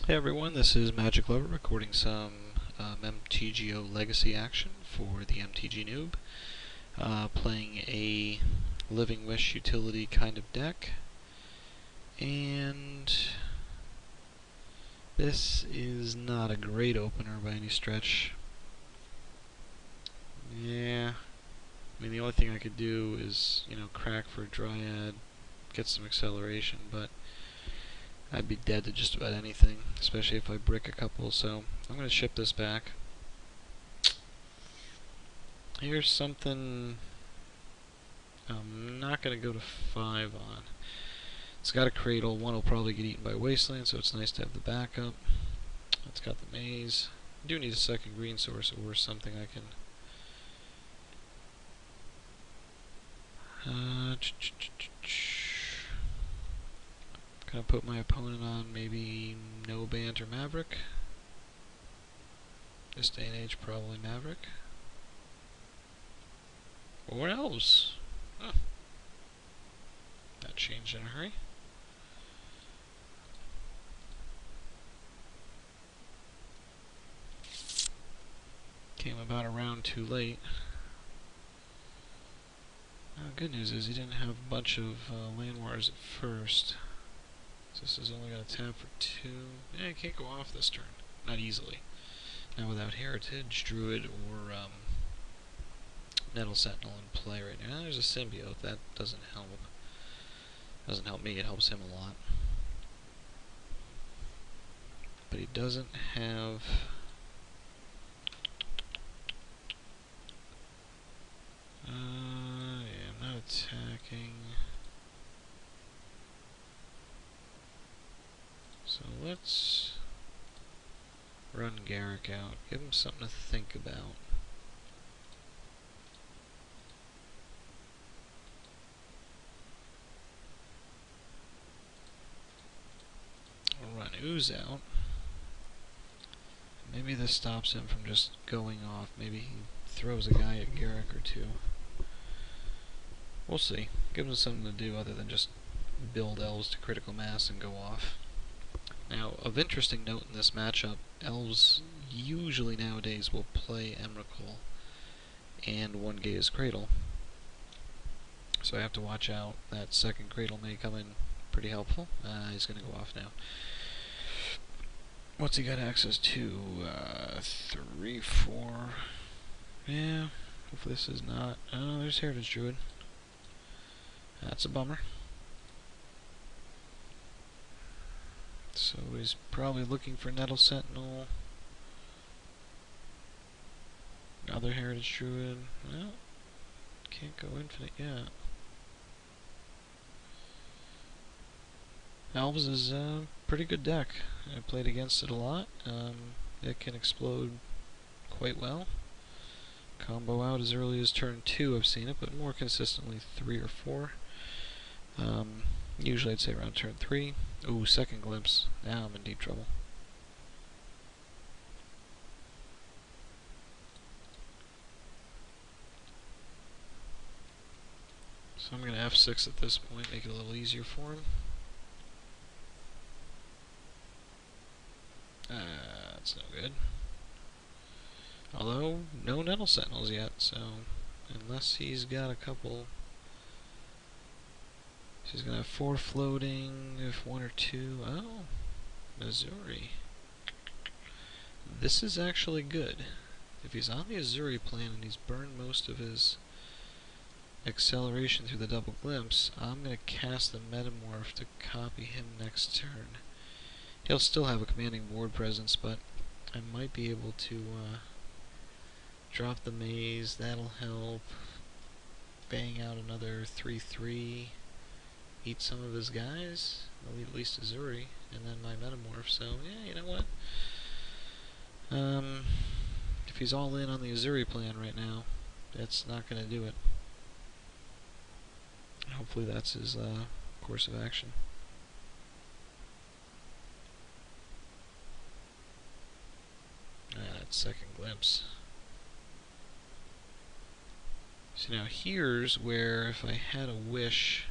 Hey everyone, this is Magic Lover recording some mtgo legacy action for the mtg noob. Playing a Living Wish utility kind of deck, and this is not a great opener by any stretch. Yeah, I mean the only thing I could do is, crack for a Dryad, get some acceleration, but I'd be dead to just about anything, especially if I brick a couple, so I'm going to ship this back. Here's something I'm not going to go to 5 on. It's got a Cradle. One will probably get eaten by Wasteland, so it's nice to have the backup. It's got the Maze. I do need a second green source or something I can... Gonna put my opponent on maybe no Bant or Maverick. This day and age, probably Maverick. Or Elves. Huh. That changed in a hurry. Came about a round too late. Good news is he didn't have a bunch of land wars at first. So this is only going to tap for 2. Yeah, he can't go off this turn. Not easily. Now without Heritage, Druid, or Nettle Sentinel in play right now. There's a Symbiote. That doesn't help. Doesn't help me, it helps him a lot. But he doesn't have... yeah, I'm not attacking. So let's run Garrick out. Give him something to think about. We'll run Ooze out. Maybe this stops him from just going off. Maybe he throws a guy at Garrick or 2. We'll see. Give him something to do other than just build Elves to critical mass and go off. Now, of interesting note in this matchup, Elves usually nowadays will play Emrakul and one Gaea's Cradle. So I have to watch out. That second Cradle may come in pretty helpful. He's going to go off now. What's he got access to? 3, 4... Yeah, hopefully this is not... Oh, there's Heritage Druid. That's a bummer. So he's probably looking for Nettle Sentinel. Another Heritage Druid. Well, can't go infinite yet. Elves is a pretty good deck. I played against it a lot. It can explode quite well. Combo out as early as turn 2 I've seen it, but more consistently 3 or 4. Usually I'd say around turn 3. Ooh, second glimpse. Now I'm in deep trouble. So I'm going to F6 at this point, make it a little easier for him. That's no good. Although, no Nettle Sentinels yet, so unless he's got a couple... So he's going to have 4 floating, if 1 or 2... Oh, Missouri. This is actually good. If he's on the Azuri plan and he's burned most of his acceleration through the double glimpse, I'm going to cast the Metamorph to copy him next turn. He'll still have a commanding board presence, but I might be able to drop the Maze. That'll help. Bang out another 3/3. Eat some of his guys. I'll eat at least Azuri, and then my Metamorph. So yeah, you know what? If he's all in on the Azuri plan right now, that's not going to do it. Hopefully that's his course of action. That second glimpse. So now here's where if I had a wish,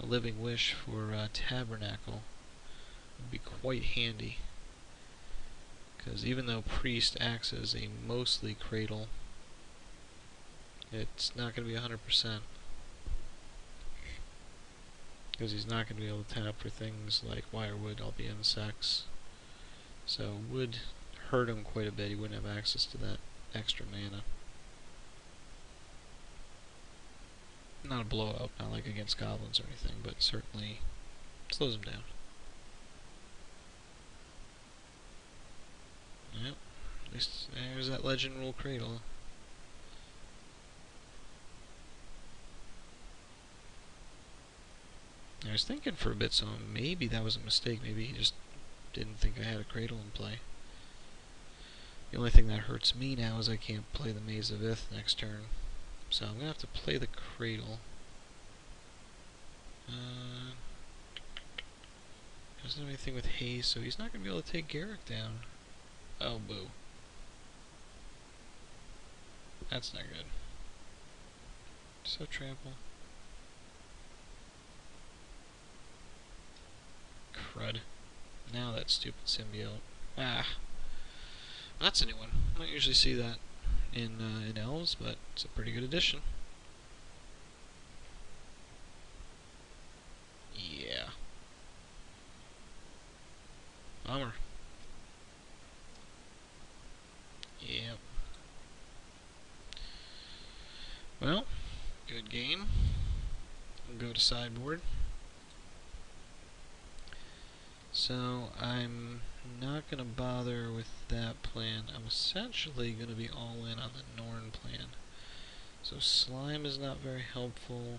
a living wish for Tabernacle, would be quite handy. Because even though Priest acts as a mostly cradle, it's not going to be 100%. Because he's not going to be able to tap for things like Wirewood, LBM Sex. So it would hurt him quite a bit. He wouldn't have access to that extra mana. Not a blowout, not like against goblins or anything, but certainly slows him down. Yep, at least there's that Legend Rule Cradle. I was thinking for a bit, so maybe that was a mistake. Maybe he just didn't think I had a Cradle in play. The only thing that hurts me now is I can't play the Maze of Ith next turn. So I'm going to have to play the Cradle. Doesn't have anything with haste, so he's not going to be able to take Garrick down. Oh, boo. That's not good. So trample. Crud. Now that stupid symbiote. Ah. That's a new one. I don't usually see that in Elves, but it's a pretty good addition. Yeah. Bummer. Yep. Well, good game. We'll go to sideboard. So I'm not going to bother with that plan. I'm essentially going to be all in on the Norn plan. So Slime is not very helpful.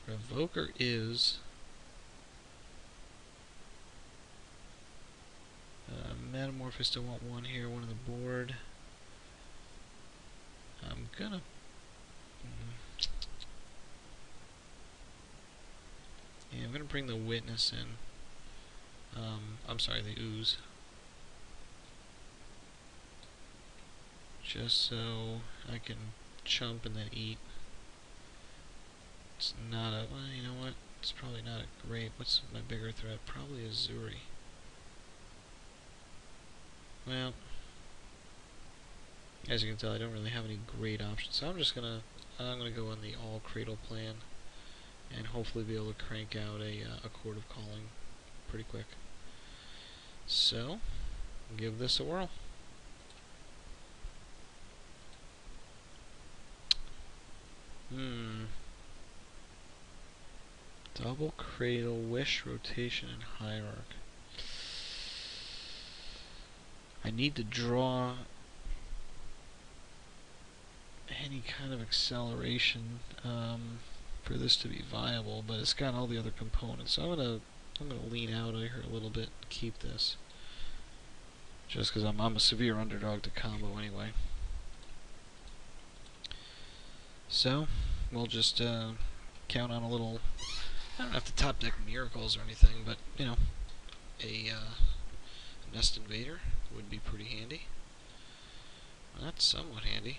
Revoker is. Metamorphist, I want one here, one on the board. I'm gonna. Yeah, I'm gonna bring the Witness in. I'm sorry, the Ooze. Just so I can chump and then eat. It's not a. Well, you know what? It's probably not a great. What's my bigger threat? Probably a Zuri. Well, as you can tell, I don't really have any great options. So I'm gonna go on the all Cradle plan, and hopefully be able to crank out a Chord of Calling pretty quick. So, give this a whirl. Double Cradle, Wish, Rotation, and Hierarch. I need to draw any kind of acceleration for this to be viable, but it's got all the other components. So I'm gonna lean out of here a little bit and keep this, just because I'm a severe underdog to combo anyway. So we'll just count on a little. I don't have to top deck miracles or anything, but you know, a Nest Invader would be pretty handy. Well, that's somewhat handy.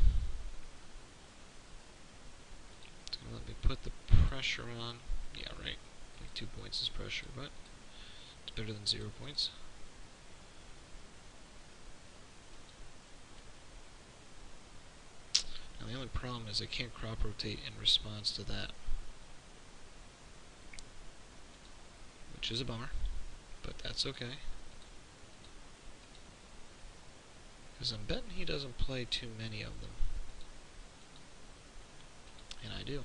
It's gonna let me put the pressure on. Yeah, right. Like 2 points is pressure, but it's better than 0 points. Now the only problem is I can't crop rotate in response to that, which is a bummer, but that's okay. Because I'm betting he doesn't play too many of them. And I do.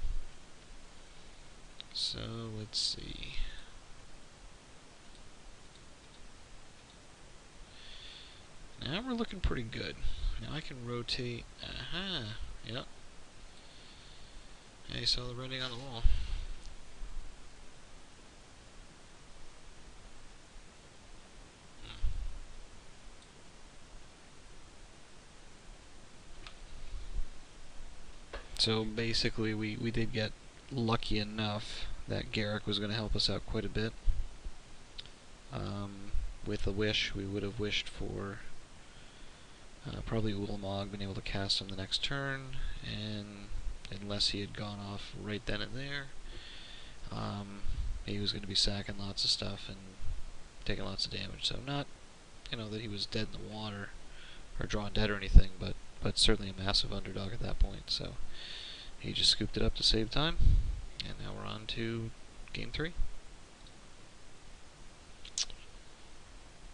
So, let's see. Now we're looking pretty good. Now I can rotate. Aha! Yep. Yeah, you saw the writing on the wall. So basically we did get lucky enough that Garrick was going to help us out quite a bit. With a wish, we would have wished for probably Ulamog, been able to cast him the next turn, and unless he had gone off right then and there, he was going to be sacking lots of stuff and taking lots of damage. So not, that he was dead in the water or drawn dead or anything, but certainly a massive underdog at that point. So he just scooped it up to save time, and now we're on to game 3.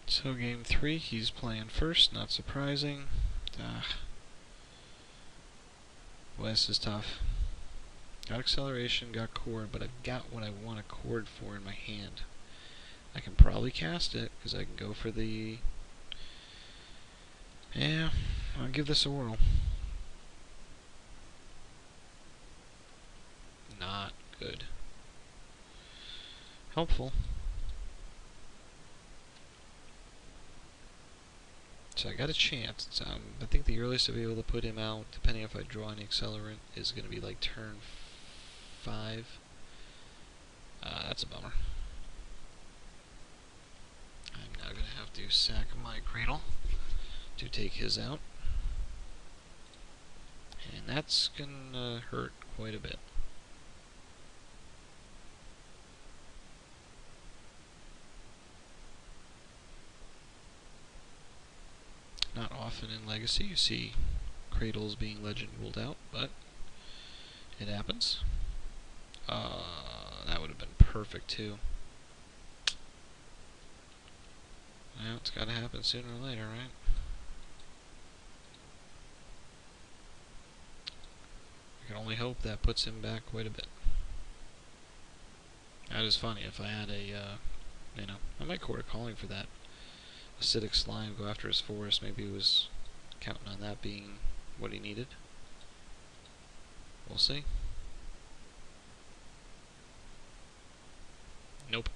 So game 3, he's playing first, not surprising. West is tough. Got acceleration, got chord, but I've got what I want a chord for in my hand. I can probably cast it, because I can go for the... Yeah, I'll give this a whirl. Not good. Helpful. So I got a chance. I think the earliest I'll be able to put him out, depending if I draw any accelerant, is going to be like turn 5. That's a bummer. I'm now going to have to sack my Cradle to take his out. And that's going to hurt quite a bit. Not often in Legacy you see Cradles being legend ruled out, but it happens. That would have been perfect too. Well, it's got to happen sooner or later, right? I can only hope that puts him back quite a bit. That is funny. If I had a, I might Court of Calling for that acidic slime, go after his forest. Maybe he was counting on that being what he needed. We'll see. Nope.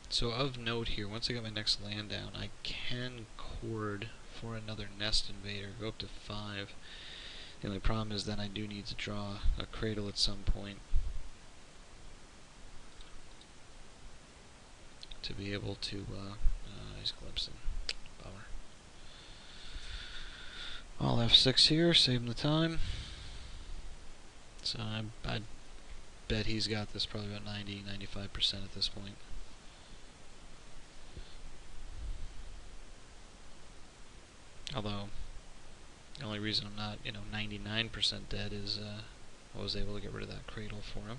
So of note here, once I get my next land down, I can chord for another Nest Invader, go up to 5. The only problem is then I do need to draw a Cradle at some point to be able to, he's glimpsing. Bummer. I'll F6 here, saving the time. So I bet he's got this probably about 90-95% at this point. Although, the only reason I'm not, 99% dead is I was able to get rid of that Cradle for him.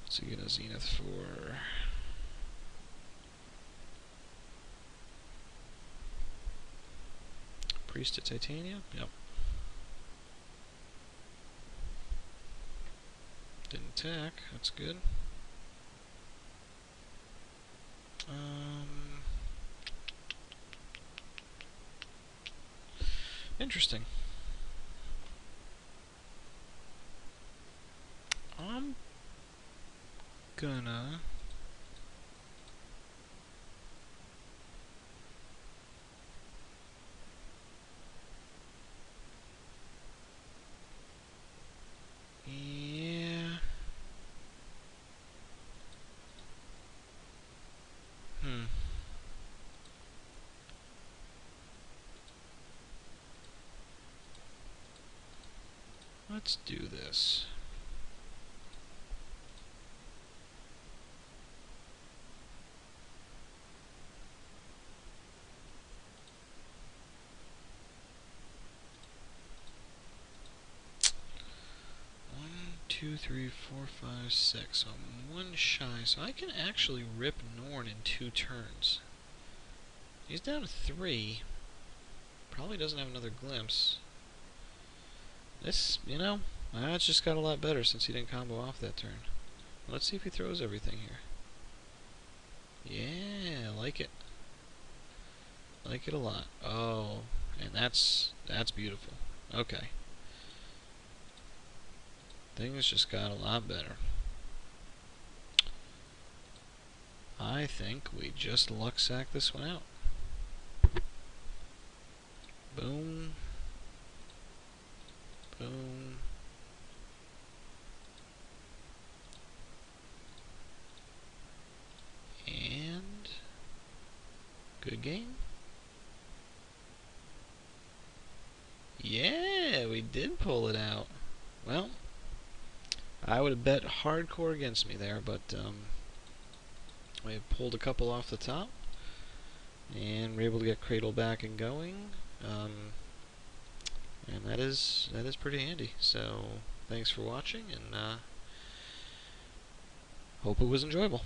So you get a Zenith for... Priest of Titania? Yep. Didn't attack, that's good. Interesting. I'm gonna... Yeah... Let's do this. Two, three, four, five, six. So I'm one shy, so I can actually rip Norn in 2 turns. He's down to 3. Probably doesn't have another glimpse. This, it's just got a lot better since he didn't combo off that turn. Let's see if he throws everything here. Yeah, I like it. Like it a lot. Oh, and that's beautiful. Okay. Things just got a lot better. I think we just luck sack this one out. Boom. Boom. And good game. Yeah. so he did pull it out. Well, I would have bet hardcore against me there, but we pulled a couple off the top, and we're able to get Cradle back and going. And that is pretty handy. So thanks for watching, and hope it was enjoyable.